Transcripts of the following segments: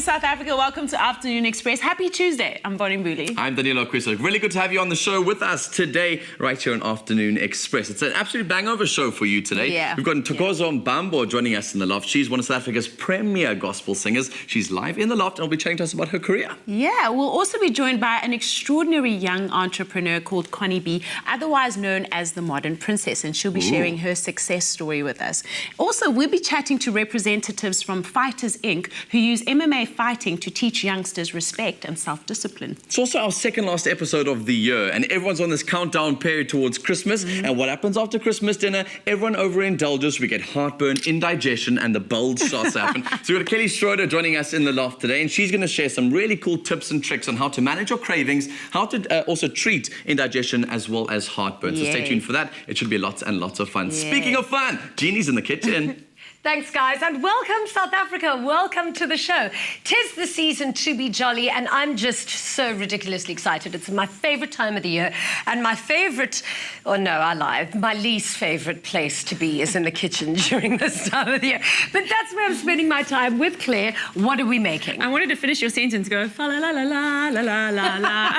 South Africa. Welcome to Afternoon Express. Happy Tuesday. I'm Bonnie Mbuli. I'm Danilo Quiso. Really good to have you on the show with us today, right here on Afternoon Express. It's an absolute bang-over show for you today. Yeah. We've got Ntokozo Mbambo joining us in the loft. She's one of South Africa's premier gospel singers. She's live in the loft and will be chatting to us about her career. Yeah, we'll also be joined by an extraordinary young entrepreneur called Connie B, otherwise known as the Modern Princess, and she'll be sharing her success story with us. Also, we'll be chatting to representatives from Fighterz Inc, who use MMA fighting to teach youngsters respect and self-discipline. It's also our second last episode of the year, and everyone's on this countdown period towards Christmas. And what happens after Christmas dinner? Everyone overindulges. We get heartburn, indigestion, and the bulge starts to happen. So we've got Kelly Shreuder joining us in the loft today, and she's going to share some really cool tips and tricks on how to manage your cravings, how to also treat indigestion as well as heartburn. So stay tuned for that. It should be lots and lots of fun. Speaking of fun, Jeannie's in the kitchen. Thanks, guys, and welcome, South Africa. Welcome to the show. 'Tis the season to be jolly, and I'm just so ridiculously excited. It's my favourite time of the year, and my favourite, oh no, I lied, my least favourite place to be is in the kitchen during this time of the year. But that's where I'm spending my time with Claire. What are we making? I wanted to finish your sentence, go, fa la la la la la la la la.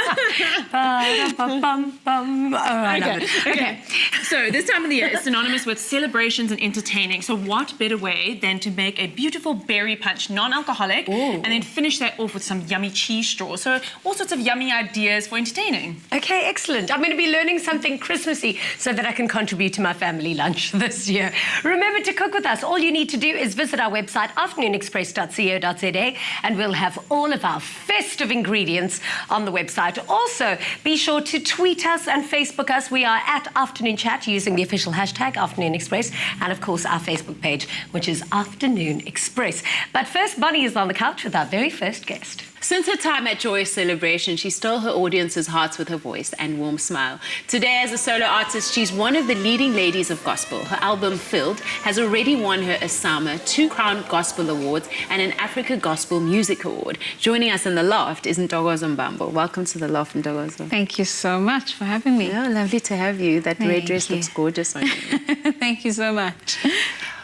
Oh, I love it. Okay. So this time of the year is synonymous with celebrations and entertaining. So what better way than to make a beautiful berry punch, non-alcoholic, and then finish that off with some yummy cheese straws. So all sorts of yummy ideas for entertaining. Okay, excellent. I'm going to be learning something Christmassy so that I can contribute to my family lunch this year. Remember to cook with us. All you need to do is visit our website, afternoonexpress.co.za, and we'll have all of our festive ingredients on the website. Also, be sure to tweet us and Facebook us. We are at Afternoon Chat using the official hashtag Afternoon Express, and of course our Facebook page, which is Afternoon Express. But first, Bonnie is on the couch with our very first guest. Since her time at Youre celebration, she stole her audience's hearts with her voice and warm smile. Today, as a solo artist, she's one of the leading ladies of gospel. Her album, Filled, has already won her a SAMA, 2 Crown Gospel Awards, and an Africa Gospel Music Award. Joining us in the loft is Ntokozo Mbambo. Welcome to the loft, Ntokozo. Thank you so much for having me. Oh, lovely to have you. That red dress looks gorgeous on you. Thank you so much.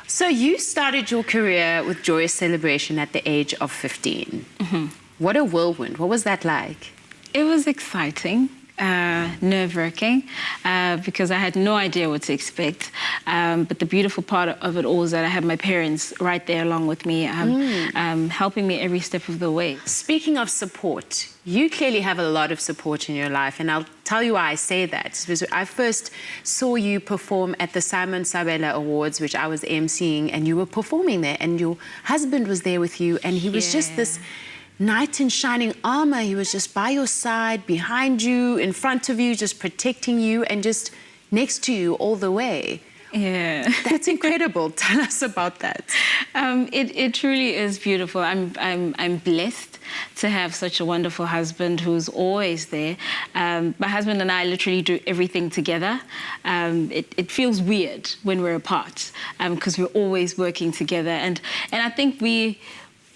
So you started your career with Youre celebration at the age of 15. What a whirlwind. What was that like? It was exciting, nerve-wracking, because I had no idea what to expect. But the beautiful part of it all is that I had my parents right there along with me, helping me every step of the way. Speaking of support, you clearly have a lot of support in your life, and I'll tell you why I say that. Because I first saw you perform at the Simon Sabela Awards, which I was emceeing, and you were performing there, and your husband was there with you, and he was just this knight in shining armor. He was just by your side, behind you, in front of you, just protecting you, and just next to you all the way. Yeah. That's incredible. Tell us about that. It truly is beautiful. I'm blessed to have such a wonderful husband who's always there. My husband and I literally do everything together. It feels weird when we're apart because we're always working together, and I think we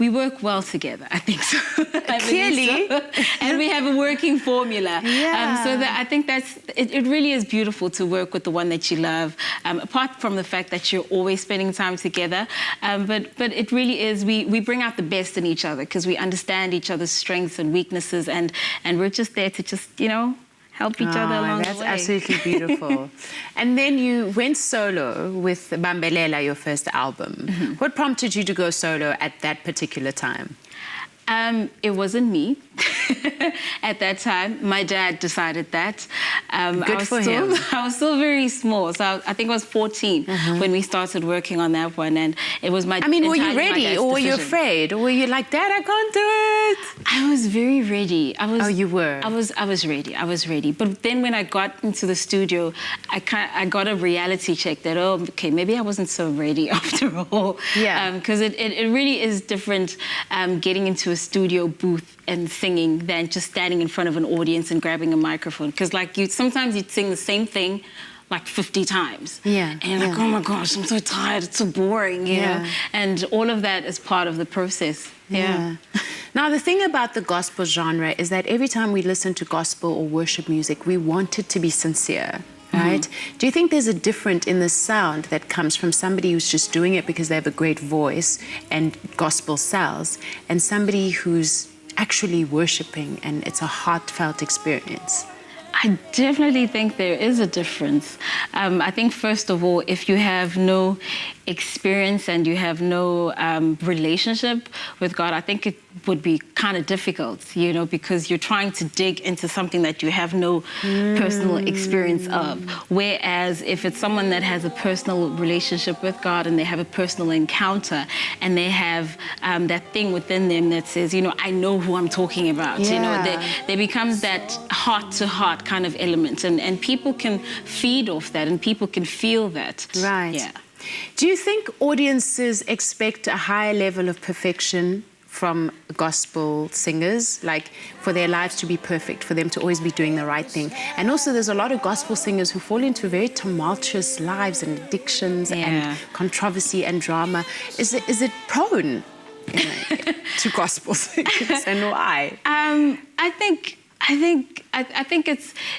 work well together, I think so. Clearly. So. And we have a working formula. Yeah. So that I think it really is beautiful to work with the one that you love, apart from the fact that you're always spending time together. But it really is, we bring out the best in each other because we understand each other's strengths and weaknesses, and we're just there to just, help each other along the way. That's absolutely beautiful. And then you went solo with Bambelela, your first album. What prompted you to go solo at that particular time? It wasn't me at that time. My dad decided that. Good for him. I was still very small, so I think I was 14 when we started working on that one, and it was my. I mean, were you ready, or were you afraid, or were you like, Dad, I can't do it? I was very ready. Oh, you were. I was ready. I was ready. But then when I got into the studio, I got a reality check that okay, maybe I wasn't so ready after all. Yeah. Because it really is different getting into a studio booth and singing than just standing in front of an audience and grabbing a microphone. Because sometimes you'd sing the same thing like 50 times. Yeah. And you're like, oh my gosh, I'm so tired, it's so boring, you know? And all of that is part of the process. Yeah. Now, the thing about the gospel genre is that every time we listen to gospel or worship music, we want it to be sincere. right? Do you think there's a difference in the sound that comes from somebody who's just doing it because they have a great voice and gospel sells, and somebody who's actually worshiping and it's a heartfelt experience? I definitely think there is a difference. I think, first of all, if you have no experience and you have no relationship with God, I think it would be kind of difficult, you know, because you're trying to dig into something that you have no personal experience of. Whereas if it's someone that has a personal relationship with God and they have a personal encounter and they have that thing within them that says, you know, I know who I'm talking about, you know, there becomes that heart-to-heart kind of element, and people can feed off that and people can feel that. Right. Yeah. Do you think audiences expect a higher level of perfection from gospel singers, like for their lives to be perfect, for them to always be doing the right thing? And also there's a lot of gospel singers who fall into very tumultuous lives and addictions and controversy and drama. Is it prone to gospel singers, and why? I think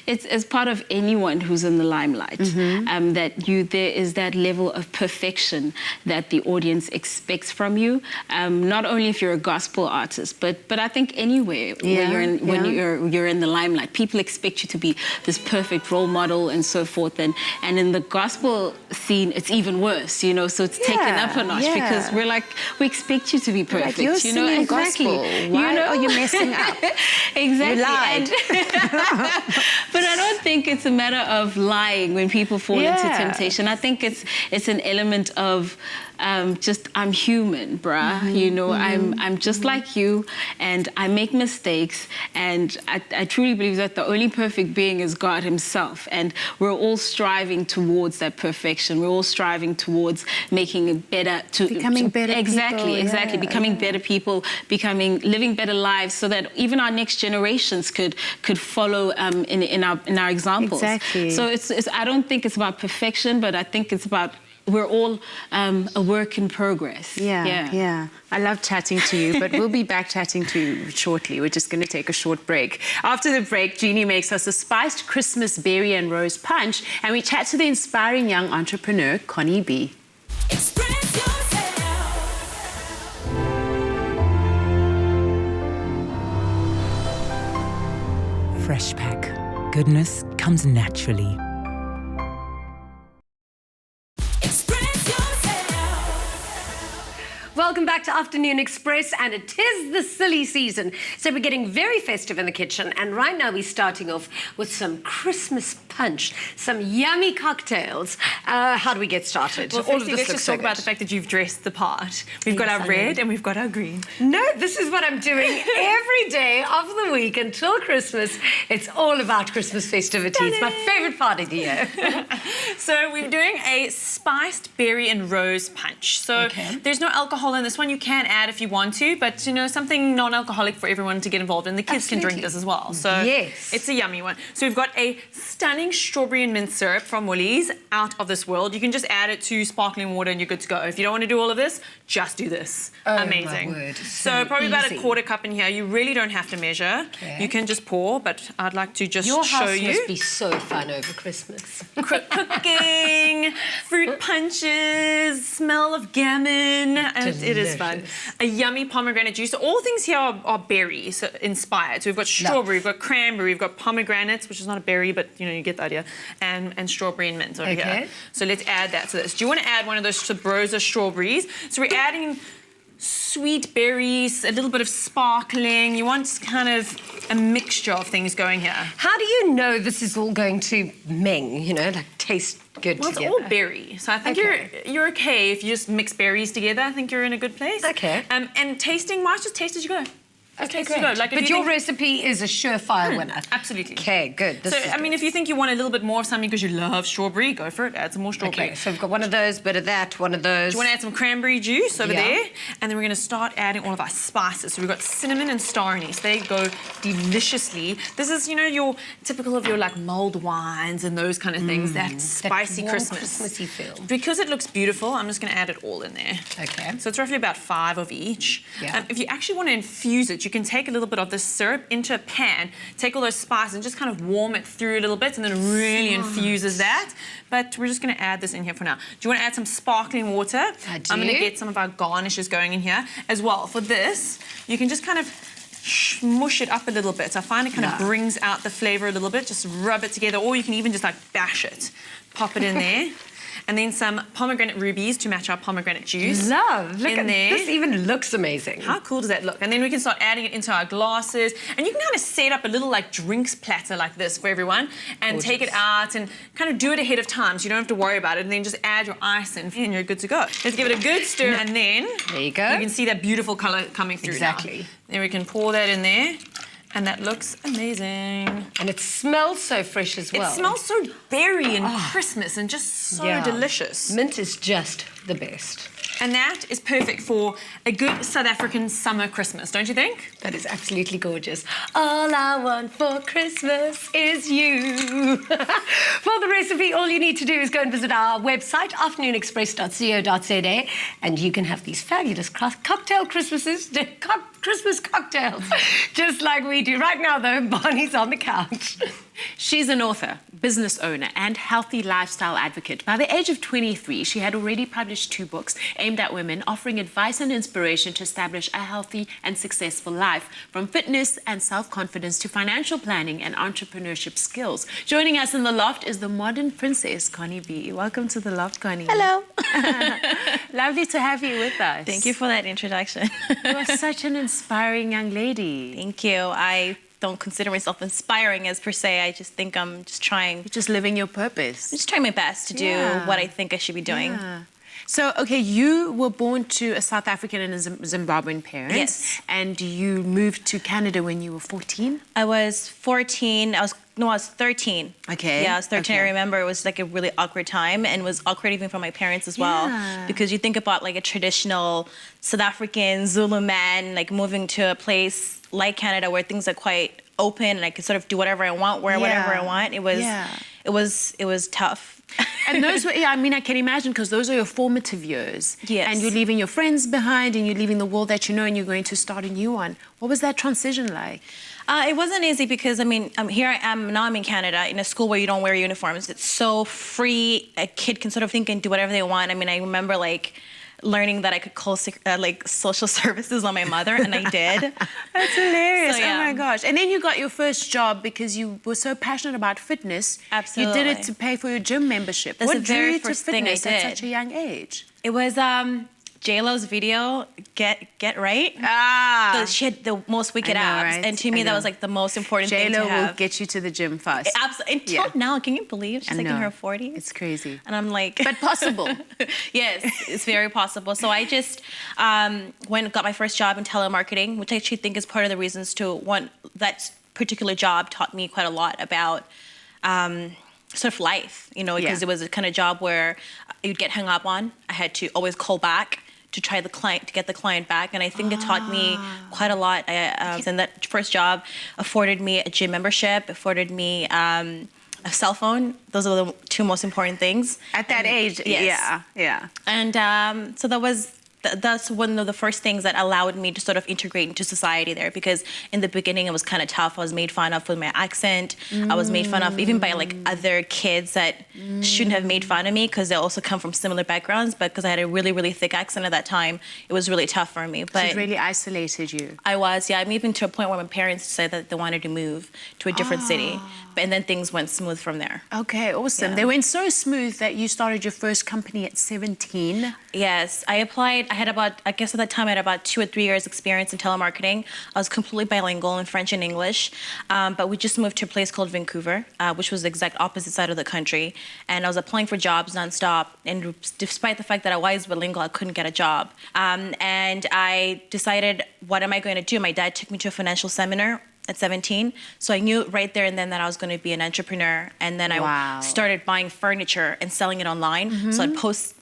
it's as part of anyone who's in the limelight, that there is that level of perfection that the audience expects from you. Not only if you're a gospel artist, but I think anywhere when you're in the limelight, people expect you to be this perfect role model and so forth. And in the gospel scene, it's even worse, you know. So it's taken up a notch because we expect you to be perfect. Like, you're you know, singing exactly. gospel. Why are you messing up? Exactly. You lied. But I don't think it's a matter of lying when people fall into temptation. I think it's an element of just, I'm human, bruh. You know, I'm just like you, and I make mistakes, and I truly believe that the only perfect being is God himself, and we're all striving towards that perfection. We're all striving towards making it better, becoming better people. Exactly. Becoming better people, living better lives, so that even our next generations could follow in our examples. Exactly. So I don't think it's about perfection, but I think it's about, we're all a work in progress. Yeah. I love chatting to you, but we'll be back chatting to you shortly. We're just going to take a short break. After the break, Jeannie makes us a spiced Christmas berry and rose punch, and we chat to the inspiring young entrepreneur, Connie B. Express yourself. Fresh Pack. Goodness comes naturally. Welcome back to Afternoon Express, and it is the silly season. So we're getting very festive in the kitchen, and right now we're starting off with some Christmas punch, some yummy cocktails. How do we get started? Well, firstly, let's just talk about the fact that you've dressed the part. We've got our red and we've got our green. No, this is what I'm doing every day of the week until Christmas. It's all about Christmas festivities. It's my favourite part of the year. So we're doing a spiced berry and rose punch. So there's no alcohol in this one. You can add if you want to, but you know, something non-alcoholic for everyone to get involved in. The kids can drink this as well. So it's a yummy one. So we've got a stunning strawberry and mint syrup from Woolies, out of this world. You can just add it to sparkling water and you're good to go. If you don't want to do all of this, just do this. Amazing. My word. So probably about a quarter cup in here. You really don't have to measure. You can just pour, but I'd like to just Your show house you. must be so fun over Christmas. Cooking, fruit punches, smell of gammon, and it is fun. A yummy pomegranate juice. So all things here are berries inspired. So we've got strawberry, we've got cranberry, we've got pomegranates, which is not a berry, but you know, you get the idea, and strawberry and mint over here. So let's add that to this. Do you want to add one of those Sabrosa strawberries? So we're adding sweet berries, a little bit of sparkling. You want kind of a mixture of things going here. How do you know this is all going to meng, you know, like taste good Well, together? it's all berry. So I think you're okay if you just mix berries together. I think you're in a good place. Okay. And tasting-wise, just taste as you go. Okay, Just taste as you go. great. Like, if But you your think- recipe is a surefire winner. Absolutely. Okay, good. This So, is I mean, good. if you think you want a little bit more of something because you love strawberry, go for it. Add some more strawberry. Okay, so we've got one of those, bit of that, one of those. Do you want to add some cranberry juice over Yeah. there? And then we're going to start adding all of our spices. So we've got cinnamon and star anise. They go deliciously. This is, you know, your typical of your like mulled wines and those kind of things. That spicy warm Christmas. Christmassy feel. Because it looks beautiful, I'm just going to add it all in there. Okay. So it's roughly about 5 of each. Yeah. If you actually want to infuse it, you can take a little bit of this syrup into a pan, take all those spices and just kind of warm it through a little bit, and then it really infuses that. But we're just going to add this in here for now. Do you want to add some sparkling water? I do. I'm going to get some of our garnishes going in here as well. For this, you can just kind of mush it up a little bit. I find it kind of brings out the flavor a little bit. Just rub it together, or you can even just like bash it. Pop it in there. And then some pomegranate rubies to match our pomegranate juice. Love. Look in at there. this. Even looks amazing. How cool does that look? And then we can start adding it into our glasses. And you can kind of set up a little like drinks platter like this for everyone and take it out and kind of do it ahead of time so you don't have to worry about it. And then just add your ice in and you're good to go. Let's give it a good stir and then There you go. you can see that beautiful color coming through Exactly. now. Then we can pour that in there. And that looks amazing. And it smells so fresh as well. It smells so berry and Christmas and just so delicious. Mint is just the best. And that is perfect for a good South African summer Christmas, don't you think? That is absolutely gorgeous. All I want for Christmas is you. For the recipe, all you need to do is go and visit our website, afternoonexpress.co.za, and you can have these fabulous cocktail Christmas cocktails, just like we do. Right now, though, Bonnie's on the couch. She's an author, business owner, and healthy lifestyle advocate. By the age of 23, she had already published 2 books aimed at women, offering advice and inspiration to establish a healthy and successful life, from fitness and self-confidence to financial planning and entrepreneurship skills. Joining us in the loft is the modern princess, Connie B. Welcome to the loft, Connie. Hello. Lovely to have you with us. Thank you for that introduction. You are such an inspiring young lady. Thank you. I don't consider myself inspiring as per se. I just think I'm just trying. You're just living your purpose. I'm just trying my best to do what I think I should be doing. Yeah. So, okay, you were born to a South African and a Zimbabwean parents. Yes. And you moved to Canada when you were 14? I was 14. I was 13. Okay. Yeah, I was 13. Okay. I remember it was like a really awkward time, and was awkward even for my parents as well. Yeah. Because you think about like a traditional South African Zulu man, like moving to a place like Canada where things are quite open and I could sort of do whatever I want, wear whatever I want. It was tough. And those were, I mean, I can imagine, because those are your formative years. Yes. And you're leaving your friends behind and you're leaving the world that you know and you're going to start a new one. What was that transition like? It wasn't easy because, I mean, here I am, now I'm in Canada, in a school where you don't wear uniforms. It's so free. A kid can sort of think and do whatever they want. I mean, I remember, like, learning that I could call like social services on my mother, and I did. That's hilarious. So, yeah. Oh my gosh. And then you got your first job because you were so passionate about fitness. Absolutely. You did it to pay for your gym membership. That's what the drew very you to first thing I fitness at did. such a young age? It was J-Lo's video, Get Right. She had the most wicked I know, abs, right? and to me I that know. was like the most important thing to J-Lo have. will get you to the gym fast. Absolutely. Until now, can you believe she's I like in know. her 40s? It's crazy. And I'm like... But possible. Yes, it's very possible. So I just got my first job in telemarketing, which I actually think is part of the reasons to want that particular job taught me quite a lot about sort of life, you know, because it was a kind of job where you'd get hung up on. I had to always call back to get the client back, and I think it taught me quite a lot. And that first job afforded me a gym membership, afforded me a cell phone. Those are the 2 most important things. At that age, yes. yeah. And so that's one of the first things that allowed me to sort of integrate into society there, because in the beginning it was kind of tough. I was made fun of with my accent. I was made fun of even by like other kids that shouldn't have made fun of me because they also come from similar backgrounds, but because I had a really, really thick accent at that time, it was really tough for me. But It really isolated you. I was, I'm even to a point where my parents said that they wanted to move to a different city, and then things went smooth from there. Okay, awesome. Yeah. They went so smooth that you started your first company at 17. Yes, I applied. I guess at that time I had about 2 or 3 years experience in telemarketing. I was completely bilingual in French and English, but we just moved to a place called Vancouver, which was the exact opposite side of the country. And I was applying for jobs nonstop. And despite the fact that I was bilingual, I couldn't get a job. And I decided, what am I going to do? My dad took me to a financial seminar at 17. So I knew right there and then that I was going to be an entrepreneur. And then I started buying furniture and selling it online. So I'd post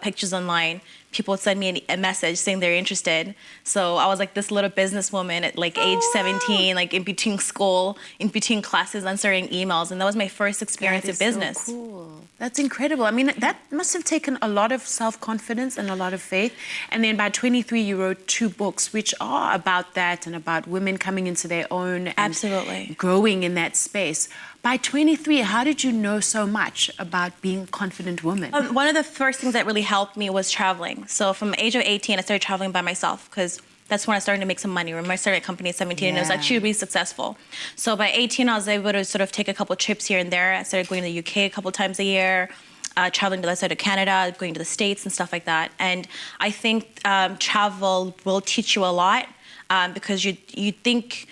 pictures online, people would send me a message saying they're interested. So I was like this little businesswoman at like age 17, like in between school, in between classes, answering emails. And that was my first experience in business. So cool. That's incredible. I mean, that must have taken a lot of self-confidence and a lot of faith. And then by 23, you wrote 2 books, which are about that and about women coming into their own and Absolutely. growing in that space. By 23, how did you know so much about being a confident woman? One of the first things that really helped me was traveling. So from the age of 18, I started traveling by myself because that's when I started to make some money. Remember, I started a company at 17 and it was actually really successful. So by 18, I was able to sort of take a couple trips here and there. I started going to the UK a couple times a year, traveling to the other side of Canada, going to the States and stuff like that. And I think travel will teach you a lot because you think,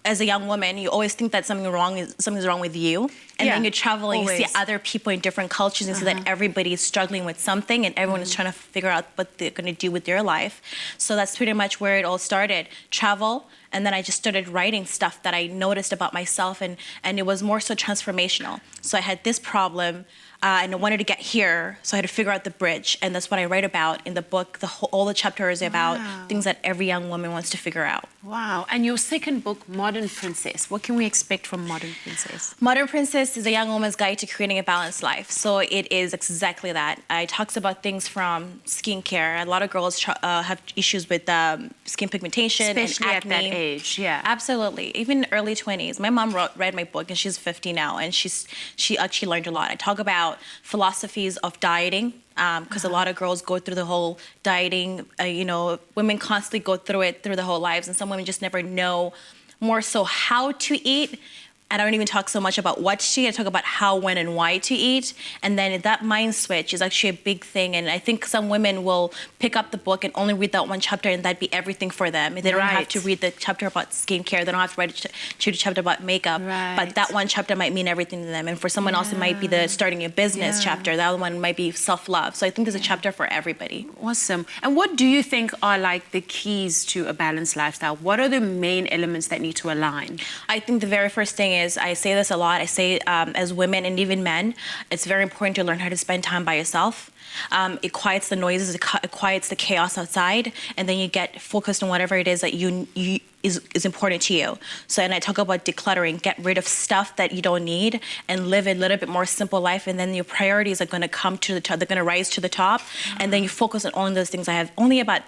as a young woman, you always think that something's wrong with you. And then you travel and you see other people in different cultures and see that everybody is struggling with something and everyone is trying to figure out what they're going to do with their life. So that's pretty much where it all started. Travel, and then I just started writing stuff that I noticed about myself, and it was more so transformational. So I had this problem, and I wanted to get here, so I had to figure out the bridge, and that's what I write about in the book. All the chapters are about things that every young woman wants to figure out. Wow. And your second book, Modern Princess. What can we expect from Modern Princess? Modern Princess is a young woman's guide to creating a balanced life. So it is exactly that. It talks about things from skincare. A lot of girls have issues with skin pigmentation, especially and acne. at that age. Yeah, absolutely. Even early 20s. My mom read my book, and she's 50 now, and she actually learned a lot. I talk about philosophies of dieting. Because a lot of girls go through the whole dieting, women constantly go through it through their whole lives, and some women just never know more so how to eat. I don't even talk so much about what to eat. I talk about how, when, and why to eat. And then that mind switch is actually a big thing. And I think some women will pick up the book and only read that one chapter, and that'd be everything for them. They don't have to read the chapter about skincare. They don't have to read the chapter about makeup. But that one chapter might mean everything to them. And for someone else, it might be the starting a business chapter. The other one might be self-love. So I think there's a chapter for everybody. Awesome. And what do you think are like the keys to a balanced lifestyle? What are the main elements that need to align? I think the very first thing is, I say this a lot, I say as women and even men, it's very important to learn how to spend time by yourself. It quiets the noises, it quiets the chaos outside, and then you get focused on whatever it is that is important to you. So, and I talk about decluttering, get rid of stuff that you don't need and live a little bit more simple life, and then your priorities are gonna come to the top, they're gonna rise to the top, and then you focus on only those things. I have only about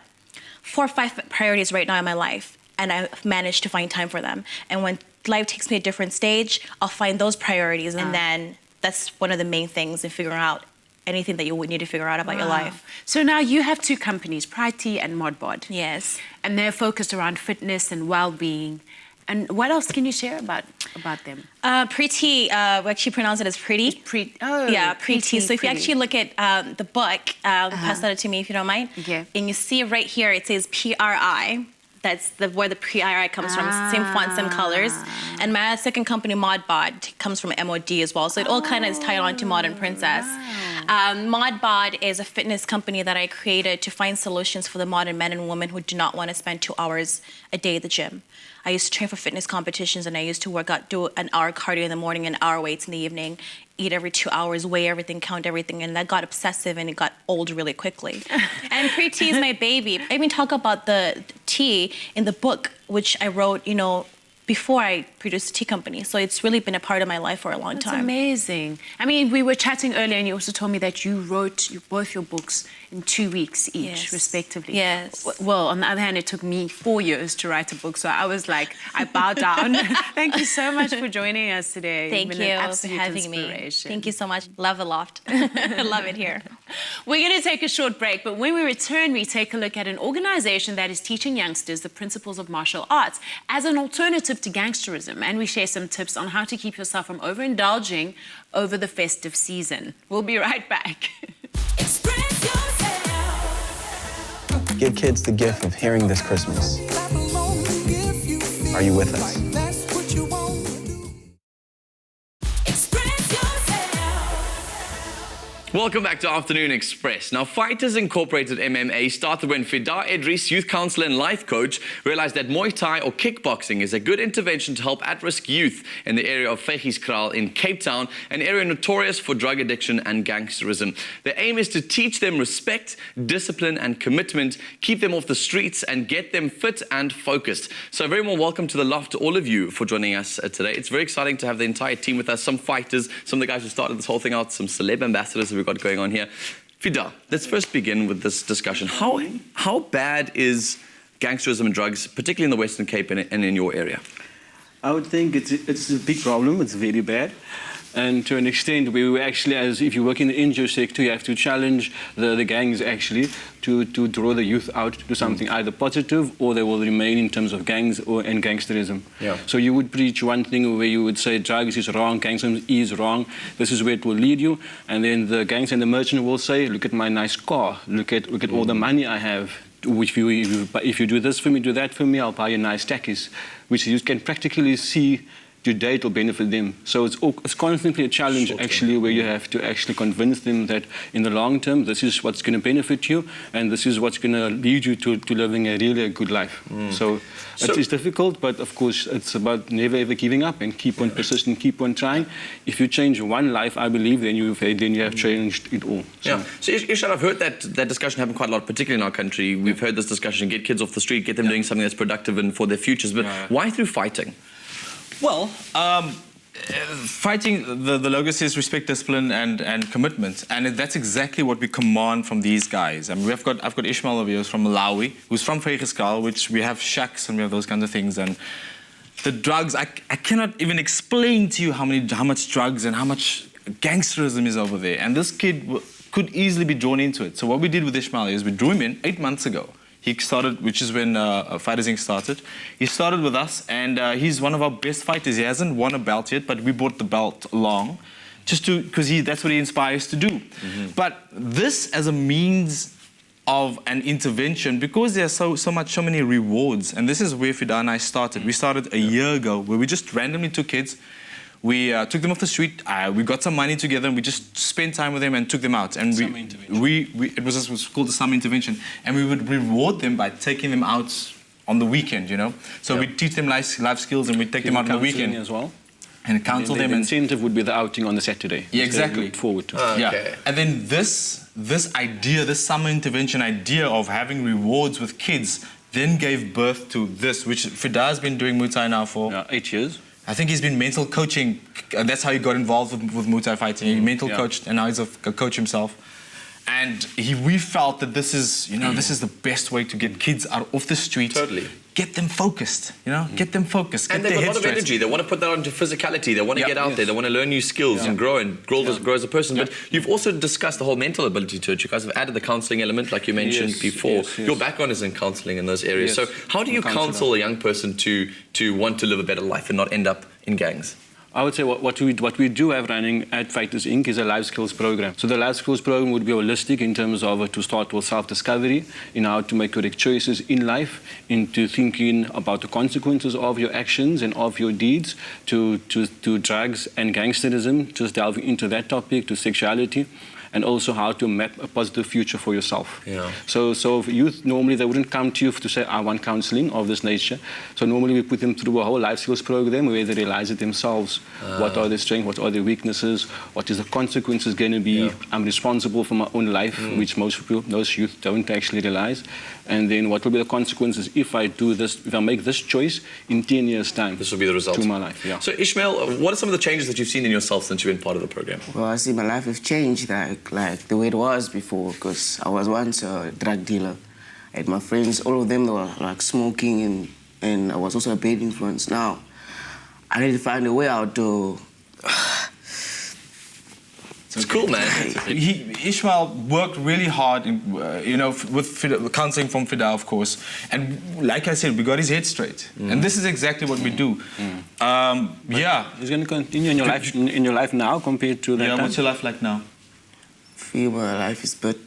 4 or 5 priorities right now in my life, and I've managed to find time for them. And when life takes me a different stage, I'll find those priorities, and then that's one of the main things in figuring out anything that you would need to figure out about your life. So now you have 2 companies, Pride Tea and Modbod. Yes. And they're focused around fitness and well-being. And what else can you share about them? Pretty, we actually pronounce it as pretty. Pretty. So if you actually look at the book, pass that to me if you don't mind. Okay. And you see right here, it says PRI. That's where the PRI comes from. Same font, same colors. And my second company, Modbod, comes from MOD as well. So it all kind of is tied on to Modern Princess. Modbod is a fitness company that I created to find solutions for the modern men and women who do not want to spend 2 hours a day at the gym. I used to train for fitness competitions, and I used to work out, do an hour cardio in the morning, an hour weights in the evening, eat every 2 hours, weigh everything, count everything, and that got obsessive and it got old really quickly. And pre-tea is my baby. I even talk about the tea in the book, which I wrote, before I produced a tea company. So it's really been a part of my life for a long time. That's amazing. I mean, we were chatting earlier, and you also told me that you wrote both your books in 2 weeks each, respectively. Yes. Well, on the other hand, it took me 4 years to write a book, so I was like, I bow down. Thank you so much for joining us today. Thank You've you been an for absolute having me. inspiration. Thank you so much. Love the loft. I love it here. We're going to take a short break, but when we return, we take a look at an organization that is teaching youngsters the principles of martial arts as an alternative to gangsterism, and we share some tips on how to keep yourself from overindulging over the festive season. We'll be right back. Express yourself. Give kids the gift of hearing this Christmas. Are you with us? Express yourself. Welcome back to Afternoon Express. Now, Fighterz Incorporated MMA started when Fighterz Edris, youth counselor and life coach, realized that Muay Thai or kickboxing is a good intervention to help at-risk youth in the area of Fighterz in Cape Town, an area notorious for drug addiction and gangsterism. The aim is to teach them respect, discipline and commitment, keep them off the streets and get them fit and focused. So a very warm welcome to the loft to all of you for joining us today. It's very exciting to have the entire team with us, some fighters, some of the guys who started this whole thing out, some celeb ambassadors that we've got going on here. Fighterz, let's first begin with this discussion. How bad is gangsterism and drugs, particularly in the Western Cape and in your area? I would think it's a big problem. It's very bad. And to an extent, we actually, as if you work in the NGO sector, you have to challenge the gangs actually to draw the youth out to do something either positive, or they will remain in terms of gangs and gangsterism. Yeah. So you would preach one thing where you would say drugs is wrong, gangsterism is wrong, this is where it will lead you. And then the gangs and the merchant will say, look at my nice car, look at all the money I have. If you do this for me, do that for me, I'll buy you nice tackies, which you can practically see today it will benefit them. So it's constantly a challenge actually, where you have to actually convince them that in the long term this is what's going to benefit you and this is what's going to lead you to living a really good life. So it's difficult, but of course it's about never ever giving up and keep on persisting, keep on trying. If you change one life, I believe, then you have changed it all. So Ishad, I've heard that discussion happen quite a lot, particularly in our country. We've heard this discussion, get kids off the street, get them doing something that's productive and for their futures. But why through fighting? Well, fighting, the logo says respect, discipline and commitment. And that's exactly what we command from these guys. I mean, I've got Ishmael over here who's from Malawi, who's from Fighterz, which we have shacks and we have those kinds of things. And the drugs, I cannot even explain to you how much drugs and how much gangsterism is over there. And this kid could easily be drawn into it. So what we did with Ishmael is we drew him in 8 months ago. He started, which is when Fighterz Inc. started. He started with us, and he's one of our best fighters. He hasn't won a belt yet, but we brought the belt along, because that's what he inspires to do. But this as a means of an intervention, because there's so many rewards, and this is where Fighterz and I started. We started a year ago, where we just randomly took kids. We took them off the street. We got some money together, and we just spent time with them and took them out. And it was called the summer intervention. And we would reward them by taking them out on the weekend, you know. So we'd teach them life skills, and we'd take them out on the weekend as well. And counsel them. The incentive would be the outing on the Saturday. Yeah, exactly. Look forward to. Yeah. And then this idea, this summer intervention idea of having rewards with kids, then gave birth to this, which Fighterz has been doing Muay Thai now for 8 years. I think he's been mental coaching, and that's how he got involved with Muay Thai fighting. He mental coached, and now he's a coach himself. And we felt that this is the best way to get kids out off the street. Totally. Get them focused, get them focused. And they've got a lot of energy. They want to put that onto physicality. They want to get out there. They want to learn new skills and grow as a person. But you've also discussed the whole mental ability to it. You guys have added the counselling element, like you mentioned before. Your background is in counselling in those areas. So how do you counsel a young person to want to live a better life and not end up in gangs? I would say what we do have running at Fighterz Inc. is a life skills program. So the life skills program would be holistic in terms of to start with self-discovery, in how to make correct choices in life, into thinking about the consequences of your actions and of your deeds, to drugs and gangsterism, just delving into that topic, to sexuality, and also how to map a positive future for yourself. So youth, normally they wouldn't come to you to say, I want counselling of this nature. So normally we put them through a whole life skills program where they realize it themselves. What are their strengths, what are their weaknesses, what is the consequences going to be. I'm responsible for my own life, which most youth don't actually realize. And then what will be the consequences if I do this, if I make this choice in 10 years' time? This will be the result. To my life, So Ishmael, what are some of the changes that you've seen in yourself since you've been part of the program? Well, I see my life has changed, like the way it was before, because I was once a drug dealer. I had my friends, all of them, they were like smoking, and I was also a bad influence. Now, I need to find a way out to... It's cool, man. Ishmael worked really hard, with counselling from Fighterz, of course. And like I said, we got his head straight. And this is exactly what we do. It's going to continue in your life now compared to that time? What's your life like now? I feel my life is better.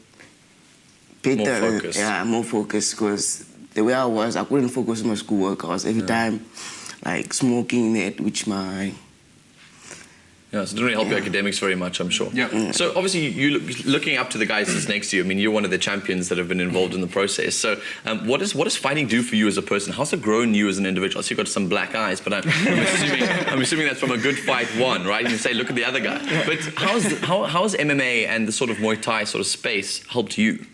More focused. More focused, because the way I was, I couldn't focus on my schoolwork. I was every time like smoking it, which my Yeah, so it didn't really help your academics very much, I'm sure. Yeah. So obviously, you looking up to the guys that's next to you. I mean, you're one of the champions that have been involved in the process. So what does fighting do for you as a person? How's it grown you as an individual? So you've got some black eyes, but I'm assuming that's from a good fight one, right? You say, look at the other guy. But how's MMA and the sort of Muay Thai sort of space helped you?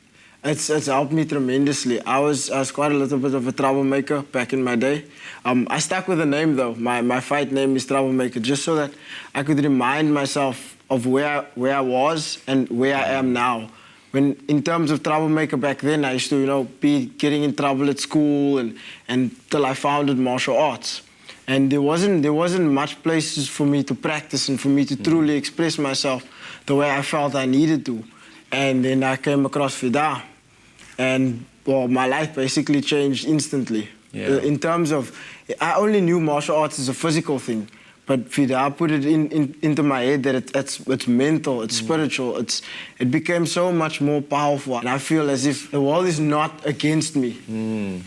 It's helped me tremendously. I was quite a little bit of a troublemaker back in my day. I stuck with the name though. My fight name is Troublemaker, just so that I could remind myself of where I was and where I am now. When in terms of troublemaker back then, I used to be getting in trouble at school and till I founded martial arts. And there wasn't much places for me to practice and for me to truly express myself the way I felt I needed to. And then I came across Fighterz. And well, my life basically changed instantly. Yeah. In terms of, I only knew martial arts as a physical thing, but Fighterz put it into my head that it's mental, it's spiritual, it became so much more powerful. And I feel as if the world is not against me.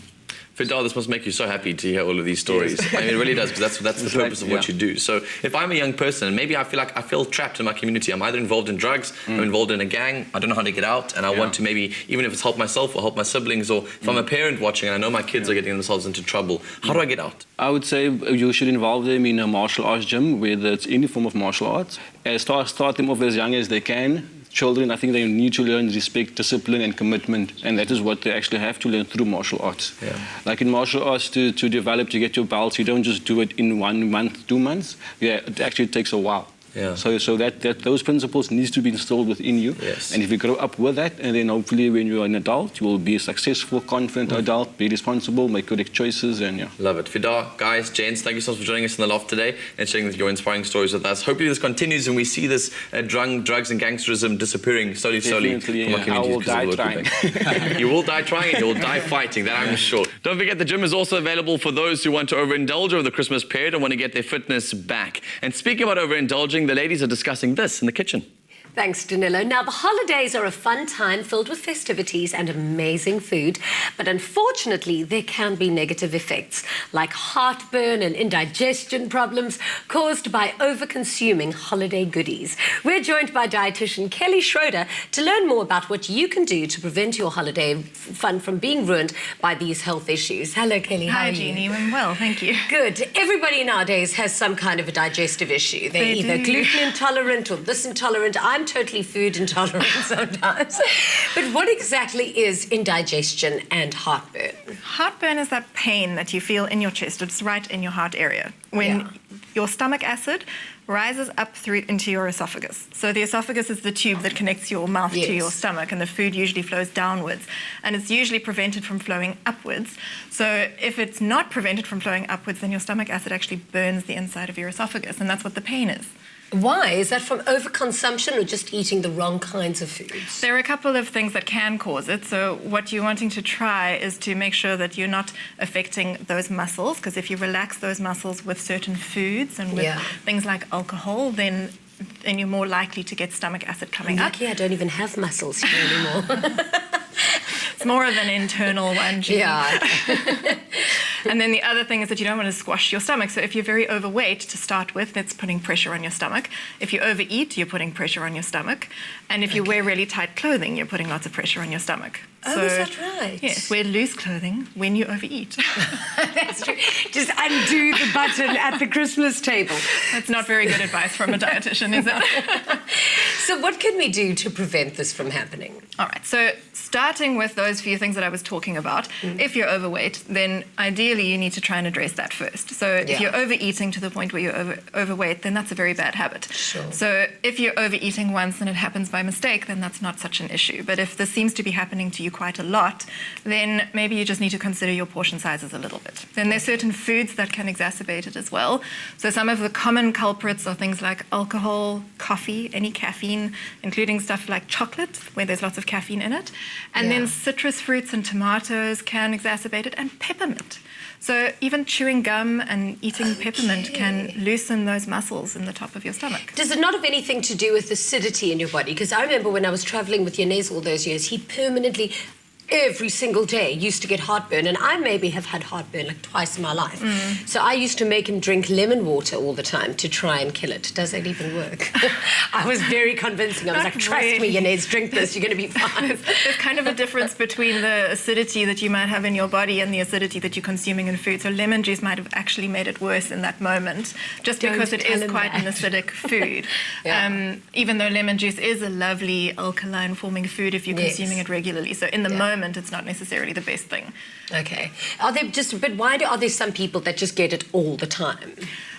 Fighterz, this must make you so happy to hear all of these stories. I mean, it really does, because that's the purpose of what you do. So if I'm a young person, and maybe I feel trapped in my community, I'm either involved in drugs, I'm involved in a gang, I don't know how to get out, and I want to maybe, even if it's help myself or help my siblings, or if I'm a parent watching and I know my kids are getting themselves into trouble, how do I get out? I would say you should involve them in a martial arts gym, whether it's any form of martial arts. Start them off as young as they can. Children, I think they need to learn respect, discipline, and commitment, and that is what they actually have to learn through martial arts. Yeah. Like in martial arts, to develop, to get your belts, you don't just do it in 1 month, 2 months. Yeah, it actually takes a while. Yeah. So that those principles need to be instilled within you. Yes. And if you grow up with that, and then hopefully when you're an adult, you will be a successful, confident adult, be responsible, make correct choices, and yeah. Love it. Fighterz, guys, gents, thank you so much for joining us in the loft today and sharing your inspiring stories with us. Hopefully this continues and we see this drugs and gangsterism disappearing slowly from our communities. I will die trying. You will die trying and you will die fighting, that I'm sure. Don't forget the gym is also available for those who want to overindulge over the Christmas period and want to get their fitness back. And speaking about overindulging, the ladies are discussing this in the kitchen. Thanks, Danilo. Now, the holidays are a fun time filled with festivities and amazing food, but unfortunately, there can be negative effects like heartburn and indigestion problems caused by over-consuming holiday goodies. We're joined by dietitian Kelly Schroeder to learn more about what you can do to prevent your holiday fun from being ruined by these health issues. Hello, Kelly. How are you? Hi, Jeannie. I'm well, thank you. Good. Everybody nowadays has some kind of a digestive issue. They're either gluten intolerant or this intolerant. I'm totally food intolerant sometimes. But what exactly is indigestion and heartburn? Heartburn is that pain that you feel in your chest. It's right in your heart area. When your stomach acid rises up through into your esophagus. So the esophagus is the tube that connects your mouth to your stomach, and the food usually flows downwards. And it's usually prevented from flowing upwards. So if it's not prevented from flowing upwards, then your stomach acid actually burns the inside of your esophagus, and that's what the pain is. Why? Is that from overconsumption or just eating the wrong kinds of foods? There are a couple of things that can cause it. So what you're wanting to try is to make sure that you're not affecting those muscles, because if you relax those muscles with certain foods and with things like alcohol, then you're more likely to get stomach acid coming up. Lucky I don't even have muscles here anymore. It's more of an internal one. Yeah. And then the other thing is that you don't want to squash your stomach. So if you're very overweight to start with, that's putting pressure on your stomach. If you overeat, you're putting pressure on your stomach. And if you wear really tight clothing, you're putting lots of pressure on your stomach. Oh, so, is that right? Yes, wear loose clothing when you overeat. That's true. Just undo the button at the Christmas table. That's not very good advice from a dietitian, is it? So what can we do to prevent this from happening? All right, so starting with those few things that I was talking about, if you're overweight, then ideally you need to try and address that first. So if you're overeating to the point where you're overweight, then that's a very bad habit. Sure. So if you're overeating once and it happens by mistake, then that's not such an issue. But if this seems to be happening to you quite a lot, then maybe you just need to consider your portion sizes a little bit. Then there's certain foods that can exacerbate it as well. So some of the common culprits are things like alcohol, coffee, any caffeine, including stuff like chocolate, where there's lots of caffeine in it. And then citrus fruits and tomatoes can exacerbate it, and peppermint. So even chewing gum and eating peppermint can loosen those muscles in the top of your stomach. Does it not have anything to do with acidity in your body? Because I remember when I was traveling with Yanez all those years, he permanently every single day used to get heartburn, and I maybe have had heartburn like twice in my life. So I used to make him drink lemon water all the time to try and kill it. Does that even work? I was very convincing. I was Not like, trust me, really. Inez, drink this, you're going to be fine. There's kind of a difference between the acidity that you might have in your body and the acidity that you're consuming in food. So lemon juice might have actually made it worse in that moment, just because it is quite an acidic food. Even though lemon juice is a lovely alkaline-forming food if you're consuming it regularly. So in the moment, it's not necessarily the best thing. Okay. But why are there some people that just get it all the time?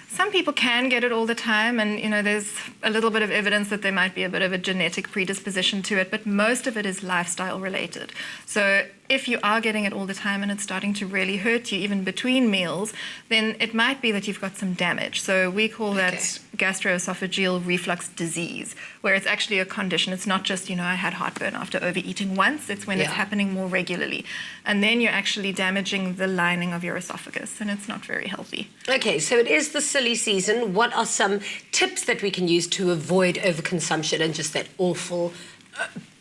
Some people can get it all the time, and there's a little bit of evidence that there might be a bit of a genetic predisposition to it, but most of it is lifestyle related. So if you are getting it all the time and it's starting to really hurt you, even between meals, then it might be that you've got some damage. So we call that gastroesophageal reflux disease, where it's actually a condition. It's not just, I had heartburn after overeating once. It's when it's happening more regularly. And then you're actually damaging the lining of your esophagus, and it's not very healthy. Okay, so it is the silly season. What are some tips that we can use to avoid overconsumption and just that awful,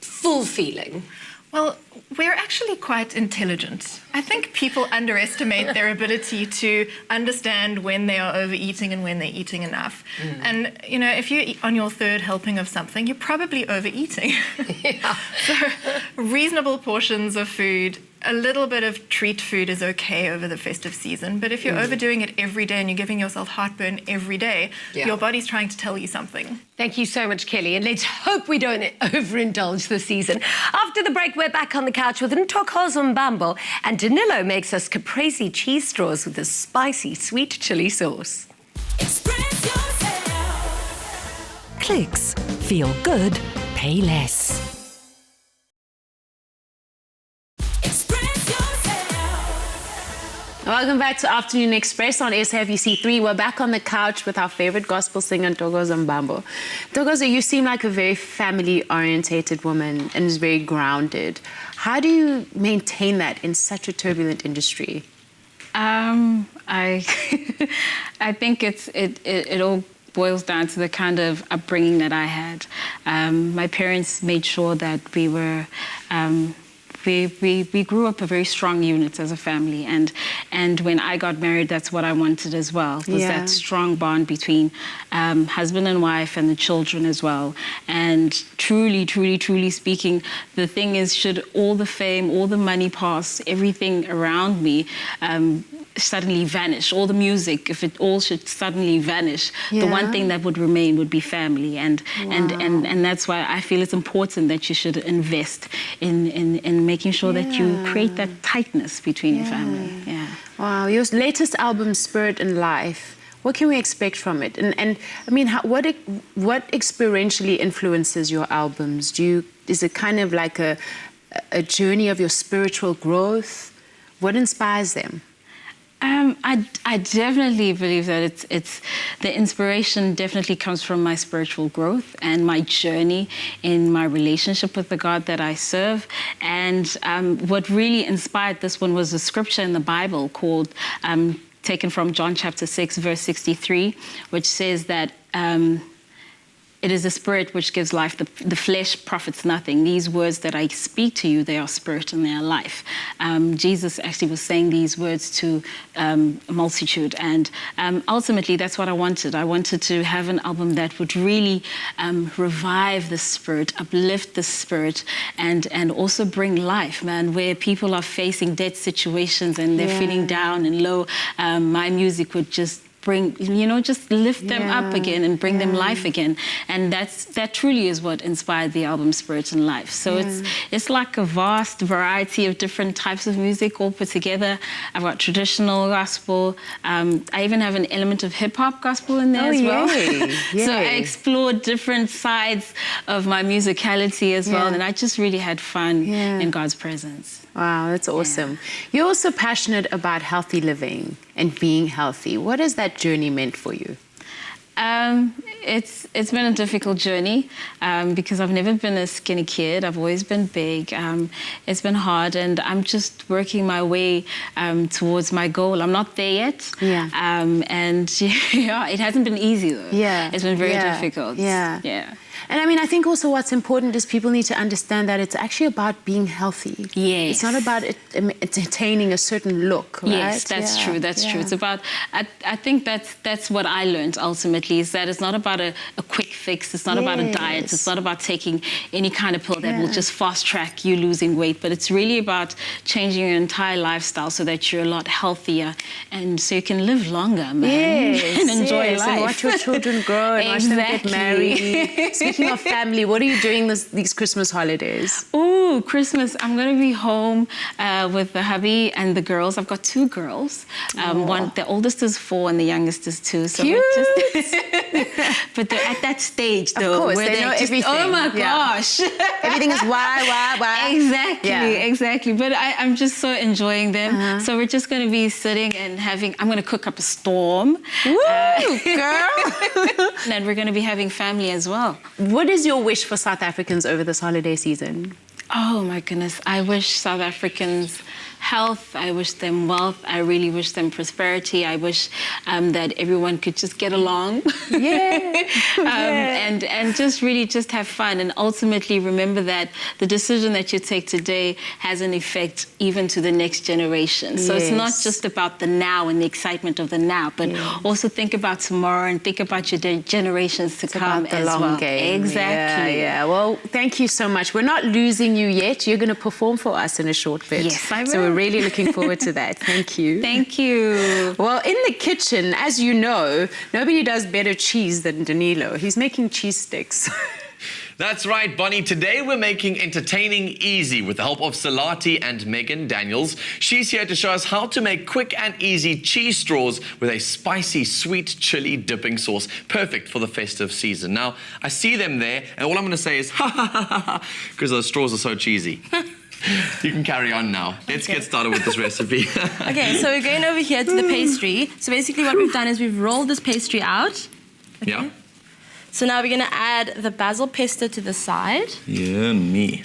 full feeling? Well, we're actually quite intelligent. I think people underestimate their ability to understand when they are overeating and when they're eating enough. And, if you're on your third helping of something, you're probably overeating. So reasonable portions of food, a little bit of treat food is okay over the festive season, but if you're overdoing it every day and you're giving yourself heartburn every day, your body's trying to tell you something. Thank you so much, Kelly, and let's hope we don't overindulge this season. After the break, we're back on the couch with Ntokozo Mbambo, and Danilo makes us caprese cheese straws with a spicy sweet chili sauce. Express yourself. Clicks. Feel good. Pay less. Welcome back to Afternoon Express on SABC3. We're back on the couch with our favorite gospel singer, Ntokozo Mbambo. Ntokozo, you seem like a very family-orientated woman and is very grounded. How do you maintain that in such a turbulent industry? I think it all boils down to the kind of upbringing that I had. My parents made sure that we were... We grew up a very strong unit as a family, and when I got married, that's what I wanted as well, was that strong bond between husband and wife and the children as well. And truly speaking, the thing is, should all the fame, all the money pass, everything around me suddenly vanish, all the music, if it all should suddenly vanish, the one thing that would remain would be family, and that's why I feel it's important that you should invest in making sure that you create that tightness between your family. Wow, your latest album, Spirit and Life, what can we expect from it? And I mean, what experientially influences your albums? Is it kind of like a journey of your spiritual growth? What inspires them? I definitely believe that it's the inspiration definitely comes from my spiritual growth and my journey in my relationship with the God that I serve. And what really inspired this one was a scripture in the Bible called, taken from John chapter 6, verse 63, which says that it is the spirit which gives life. The flesh profits nothing. These words that I speak to you, they are spirit and they are life. Jesus actually was saying these words to a multitude. And ultimately, that's what I wanted. I wanted to have an album that would really revive the spirit, uplift the spirit, and also bring life, man, where people are facing dead situations and they're feeling down and low. My music would just bring, just lift them up again and bring them life again. And that truly is what inspired the album Spirit and Life. So it's like a vast variety of different types of music all put together. I've got traditional gospel. I even have an element of hip-hop gospel in there as well. So I explored different sides of my musicality as well. And I just really had fun in God's presence. Wow, that's awesome. You're also passionate about healthy living and being healthy. What has that journey meant for you? It's been a difficult journey because I've never been a skinny kid. I've always been big. It's been hard, and I'm just working my way towards my goal. I'm not there yet. And it hasn't been easy though. It's been very difficult. And I mean, I think also what's important is people need to understand that it's actually about being healthy. Yes. It's not about attaining a certain look, right? Yes, that's true. That's true. It's about. I think that's what I learned ultimately, is that it's not about a quick fix. It's not about a diet. It's not about taking any kind of pill that will just fast track you losing weight. But it's really about changing your entire lifestyle so that you're a lot healthier and so you can live longer, man, and enjoy life. And watch your children grow and watch them get married. Speaking of family, what are you doing these Christmas holidays? Ooh, Christmas. I'm going to be home with the hubby and the girls. I've got 2 girls. The oldest is 4 and the youngest is 2. So cute. But they're at that stage, though. Of course, where they know just, everything. Oh, my gosh. Everything is why. Exactly. But I'm just so enjoying them. So we're just going to be sitting and I'm going to cook up a storm. Woo, girl. And we're going to be having family as well. What is your wish for South Africans over this holiday season? Oh, my goodness. I wish South Africans health. I wish them wealth. I really wish them prosperity. I wish that everyone could just get along. And just really just have fun. And ultimately remember that the decision that you take today has an effect even to the next generation. So it's not just about the now and the excitement of the now, but also think about tomorrow and think about your generations to come about the as long well. Game. Exactly. Yeah. Well, thank you so much. We're not losing you yet. You're going to perform for us in a short bit. Yes, I will. So we're really looking forward to that. Thank you. Thank you. Well, in the kitchen, as you know, nobody does better cheese than Danilo. He's making cheese sticks. That's right, Bonnie. Today we're making entertaining easy with the help of Salati and Megan Daniels. She's here to show us how to make quick and easy cheese straws with a spicy, sweet chili dipping sauce. Perfect for the festive season. Now, I see them there, and all I'm going to say is ha ha ha ha ha, because those straws are so cheesy. You can carry on now. Let's get started with this recipe. Okay, so we're going over here to the pastry. So basically what we've done is we've rolled this pastry out. Okay. Yeah. So now we're going to add the basil pesto to the side. Yeah, me.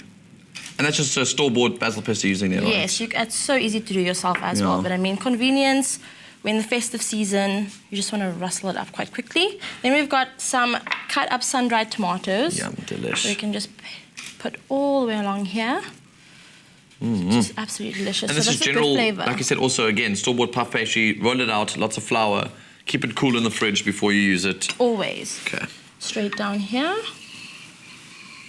And that's just a store-bought basil pesto using there, right? Yes, it's so easy to do yourself as well. But I mean, convenience, we're in the festive season, you just want to rustle it up quite quickly. Then we've got some cut up sun-dried tomatoes. Yum, delish. So we can just put all the way along here. Just absolutely delicious. And this is general, like I said, also again, store-bought puff pastry, roll it out, lots of flour, keep it cool in the fridge before you use it. Always. Okay. Straight down here.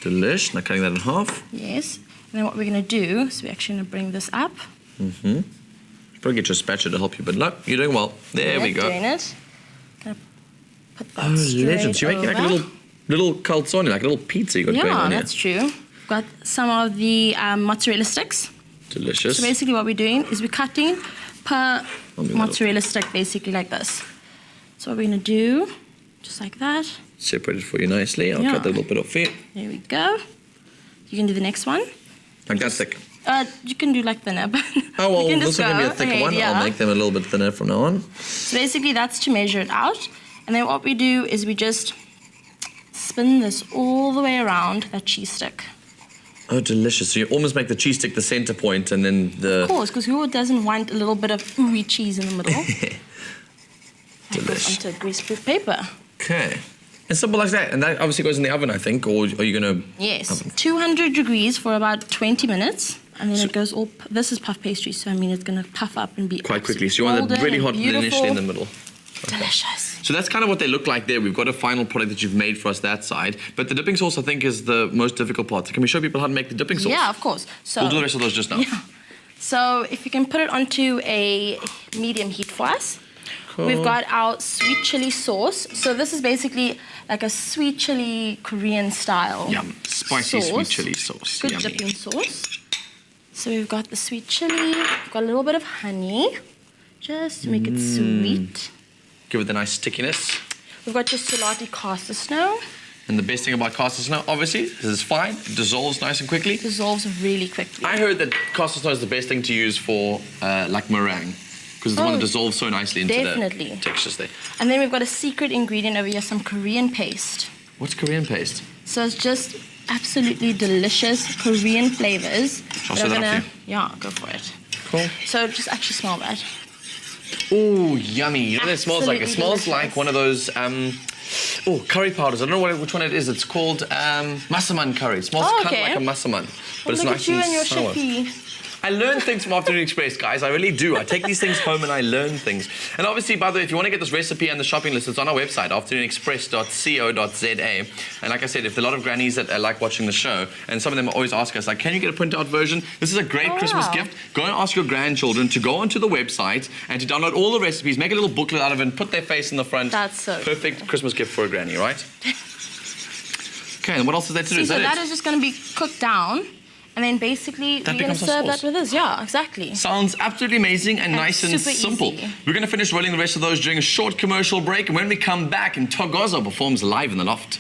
Delish. Now cutting that in half. Yes. And then what we're going to do is we're actually going to bring this up. Probably get your spatula to help you, but look, you're doing well. There we go. Doing it. Gonna put that straight legends. You're making like a little calzone, like a little pizza you got going on here. Yeah, that's true. We've got some of the mozzarella sticks. Delicious. So basically what we're doing is we're cutting per mozzarella stick, basically like this. So what we're going to do, just like that. Separate it for you nicely. I'll cut a little bit off here. There we go. You can do the next one. Like that thick. You can do like thinner. Oh, well, this is going to be a thicker one. Yeah. I'll make them a little bit thinner from now on. So basically that's to measure it out. And then what we do is we just spin this all the way around that cheese stick. Oh, delicious. So you almost make the cheese stick the center point and then the... Of course, because who doesn't want a little bit of ooey cheese in the middle? That goes onto a greaseproof paper. Okay. And simple like that. And that obviously goes in the oven, I think, or are you going to... Yes, 200 degrees for about 20 minutes. And then it goes all... This is puff pastry, so I mean it's going to puff up and be quite quickly. So you want it really hot initially in the middle. Okay. Delicious. So that's kind of what they look like there. We've got a final product that you've made for us that side. But the dipping sauce, I think, is the most difficult part. So can we show people how to make the dipping sauce? Yeah, of course. So we'll do the rest of those just now. Yeah. So if you can put it onto a medium heat for us. Cool. We've got our sweet chili sauce. So this is basically like a sweet chili Korean style. Yum. Spicy sauce. Sweet chili sauce. Good Yummy. dipping sauce. So we've got the sweet chili. We've got a little bit of honey, just to make it sweet. Give it the nice stickiness. We've got just Salati caster snow. And the best thing about caster snow, obviously, is it's fine. It dissolves nice and quickly. Dissolves really quickly. I heard that caster snow is the best thing to use for like meringue. Because it's the one that dissolves so nicely into the textures there. And then we've got a secret ingredient over here, some Korean paste. What's Korean paste? So it's just absolutely delicious Korean flavors. I'll set that up for you. Yeah, go for it. Cool. So just actually smell that. Ooh, yummy. You know what it smells like? It smells like one of those curry powders. I don't know which one it is. It's called massaman curry. It smells kind of like a massaman, but it's nice and sour. I learn things from Afternoon Express, guys. I really do. I take these things home and I learn things. And obviously, by the way, if you want to get this recipe and the shopping list, it's on our website, afternoonexpress.co.za. And like I said, if there are a lot of grannies that like watching the show, and some of them always ask us, like, can you get a printout version? This is a great Christmas gift. Go and ask your grandchildren to go onto the website and to download all the recipes, make a little booklet out of it, and put their face in the front. That's so perfect Christmas gift for a granny, right? Okay, and what else is there to do? So that is just going to be cooked down. And then basically, we're going to serve that with this. Yeah, exactly. Sounds absolutely amazing and nice and simple. Easy. We're going to finish rolling the rest of those during a short commercial break. And when we come back, Ntokozo performs live in the loft.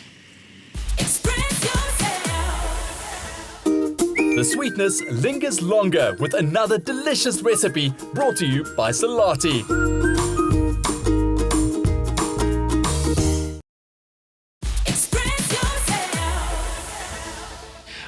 The sweetness lingers longer with another delicious recipe brought to you by Salati.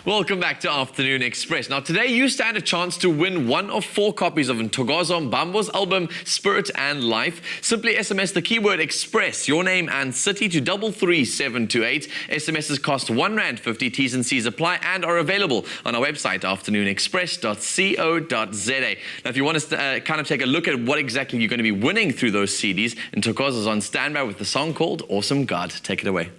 Welcome back to Afternoon Express. Now, today you stand a chance to win one of 4 copies of Ntokozo Mbambo's album, Spirit and Life. Simply SMS the keyword Express, your name and city to 33728. SMSs cost R1.50. T's and C's apply and are available on our website, afternoonexpress.co.za. Now, if you want to kind of take a look at what exactly you're going to be winning through those CDs, Ntokozo's on standby with the song called Awesome God. Take it away.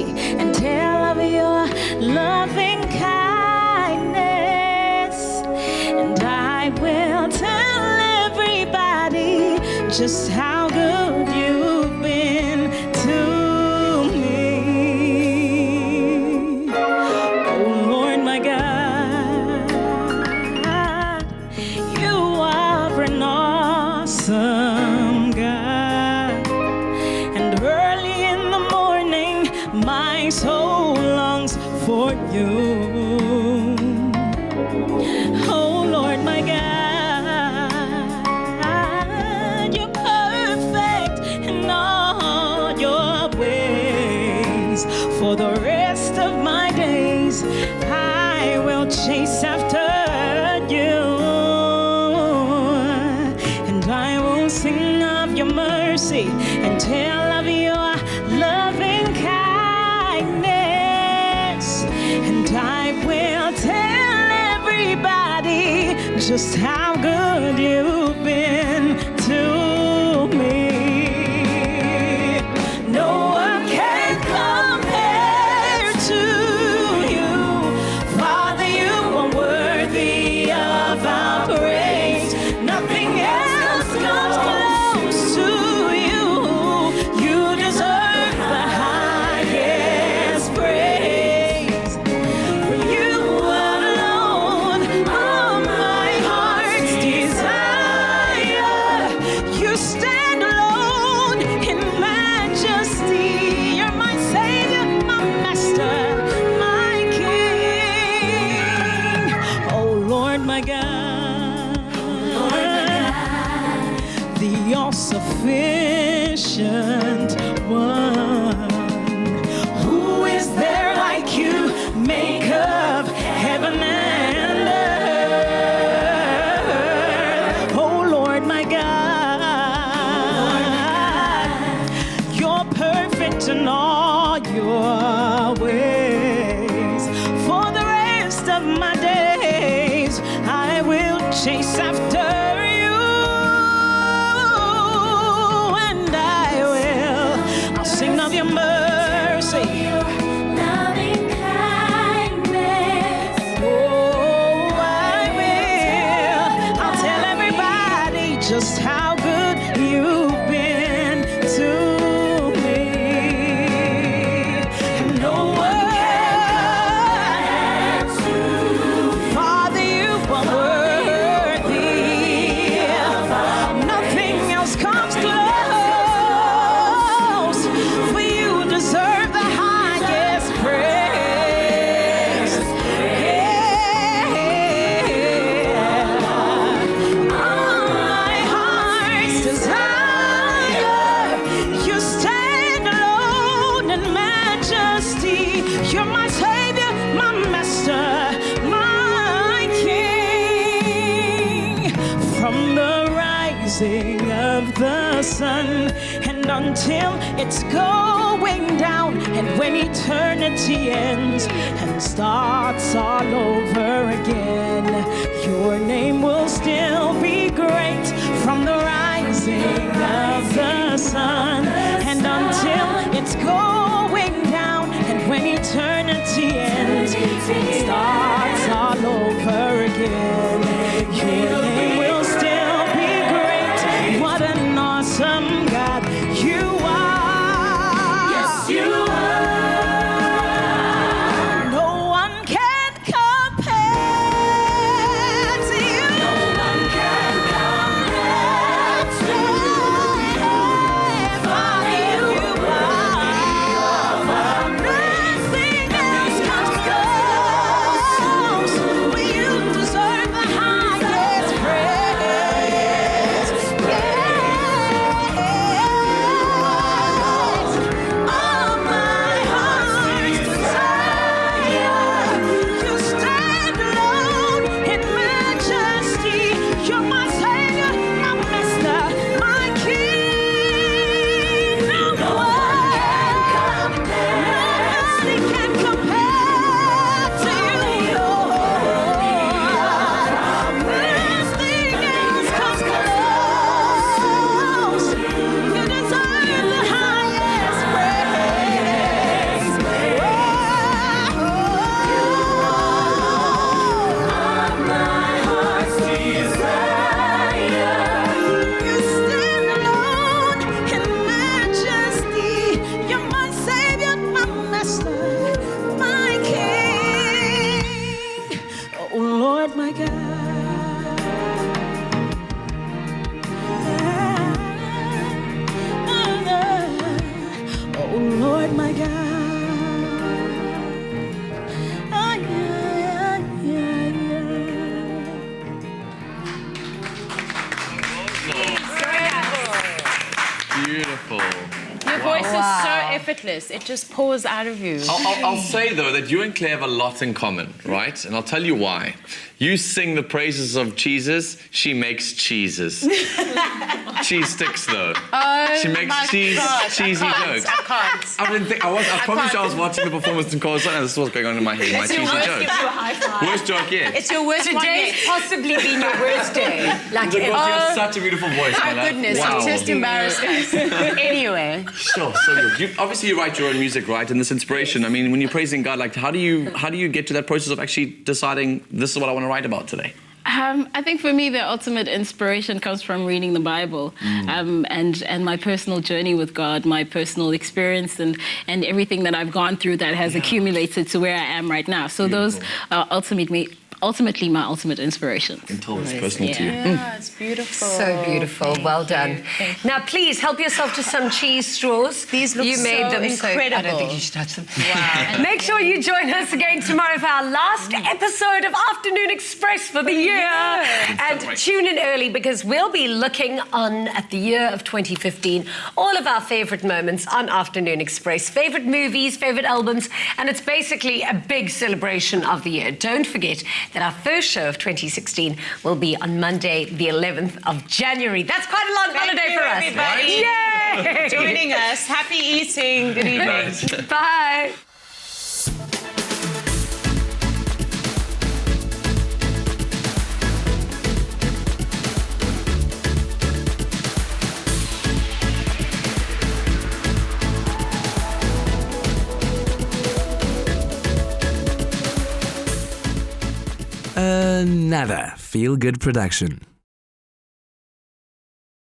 And tell of your loving kindness, and I will tell everybody just how good you've been to me. Oh Lord, my God, you are an awesome God, and early in the morning my soul longs for you. Oh Lord, my God, you're perfect in all your ways. For the rest of my days, I will chase after you, and I will sing of your mercy and tell of your loving kindness, and I will tell everybody just how good you've been to me. No one can compare to you, Father. You are worthy of our praise. Nothing else comes close to you. You deserve the highest praise. For you alone are my heart's desire. You stand alone in majesty. You're my Savior, my Master, my King. Oh Lord, my God, the all-sufficient one. Who is there like you, maker of heaven and earth? Oh Lord, my God, you're perfect in all your ways. For the rest of my days, I will chase after you, and I'll sing of your rising of the sun, and until it's going down, and when eternity ends and starts all over again, your name will still be great from the rising of the sun, and until it's going down, and when eternity ends and starts all over again, your name will still be great. What an awesome God you are. Yes, you are. No one can compare to you. No one can compare to you. Father, you are. Nothing else comes close. You deserve the highest praise. All my heart's desire. You stand alone in majesty. You're my Savior, my Master, my King. No one can compare. Nobody can compare to you, Lord. Nothing else comes close. You deserve the highest praise. My heart's desire. You stand alone in majesty. You're my Savior, my Master, my King. Oh Lord, my God. Oh Lord, my God. Ah, yeah, yeah, yeah. Beautiful. Your voice is so effortless. It just pours out of you. I'll say, though, that you and Claire have a lot in common, right? And I'll tell you why. You sing the praises of cheeses, she makes cheeses. Cheese sticks, though. Oh, She makes my gosh, cheesy I can't, jokes. I can't. I promise you I was watching the performance in Ntokozo and this is what's going on in my head, my It's your cheesy worst, jokes. give you a high five. Worst joke yet. It's your worst one Today's yet. possibly been your worst day. Like Ntokozo, you have ever. such a beautiful voice, My my love. goodness, Wow. you just embarrassed us. Anyway. Sure, so good. Obviously, you write your own music, right? And this inspiration. I mean, when you're praising God, like, how do you get to that process of actually deciding this is what I want to write about today? I think for me, the ultimate inspiration comes from reading the Bible, and my personal journey with God, my personal experience, and everything that I've gone through that has accumulated to where I am right now. So those are ultimately my ultimate inspiration. Until it's personal to you. Yeah, it's beautiful. So beautiful. Well done. Now, please help yourself to some cheese straws. These look you made so them incredible. I don't think you should touch them. Wow. Make sure you join us again tomorrow for our last episode of Afternoon Express for the year. And tune in early because we'll be looking on at the year of 2015. All of our favorite moments on Afternoon Express. Favorite movies, favorite albums. And it's basically a big celebration of the year. Don't forget that our first show of 2016 will be on Monday, the 11th of January. That's quite a long holiday for us. Everybody. Yay! Joining us. Happy eating. Good evening. Bye. Another feel-good production.